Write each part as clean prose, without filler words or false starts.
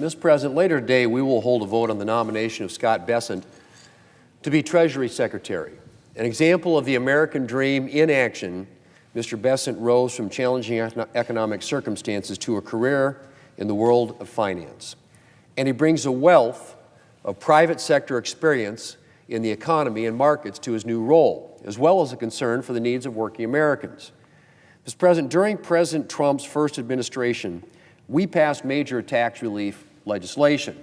Mr. President, later today we will hold a vote on the nomination of Scott Bessent to be Treasury Secretary. An example of the American dream in action, Mr. Bessent rose from challenging economic circumstances to a career in the world of finance. And he brings a wealth of private sector experience in the economy and markets to his new role, as well as a concern for the needs of working Americans. Mr. President, during President Trump's first administration, we passed major tax relief legislation.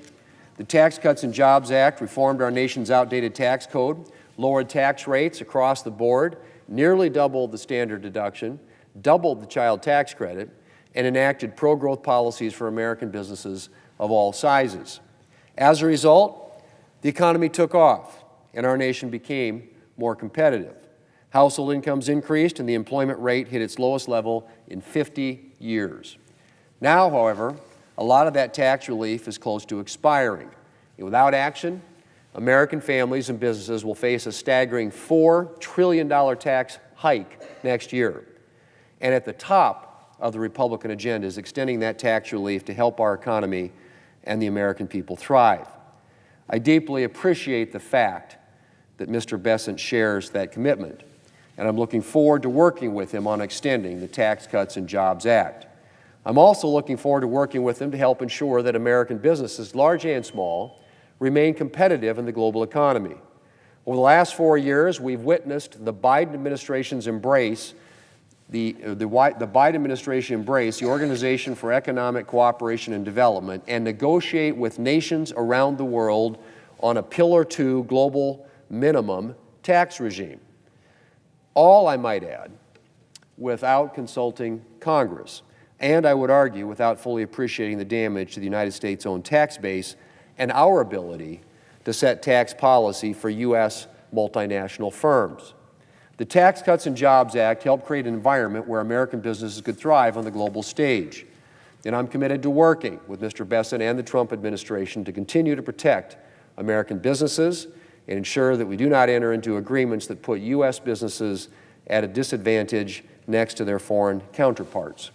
The Tax Cuts and Jobs Act reformed our nation's outdated tax code, lowered tax rates across the board, nearly doubled the standard deduction, doubled the child tax credit, and enacted pro-growth policies for American businesses of all sizes. As a result, the economy took off, and our nation became more competitive. Household incomes increased, and the employment rate hit its lowest level in 50 years. Now, however, a lot of that tax relief is close to expiring. And without action, American families and businesses will face a staggering $4 trillion tax hike next year. And at the top of the Republican agenda is extending that tax relief to help our economy and the American people thrive. I deeply appreciate the fact that Mr. Bessent shares that commitment, and I'm looking forward to working with him on extending the Tax Cuts and Jobs Act. I'm also looking forward to working with him to help ensure that American businesses, large and small, remain competitive in the global economy. Over the last 4 years, we've witnessed the Biden administration's embrace the Biden administration embrace the Organization for Economic Cooperation and Development and negotiate with nations around the world on a Pillar 2 global minimum tax regime. All, I might add, without consulting Congress, and I would argue without fully appreciating the damage to the United States' own tax base and our ability to set tax policy for U.S. multinational firms. The Tax Cuts and Jobs Act helped create an environment where American businesses could thrive on the global stage. And I'm committed to working with Mr. Bessent and the Trump administration to continue to protect American businesses and ensure that we do not enter into agreements that put U.S. businesses at a disadvantage next to their foreign counterparts.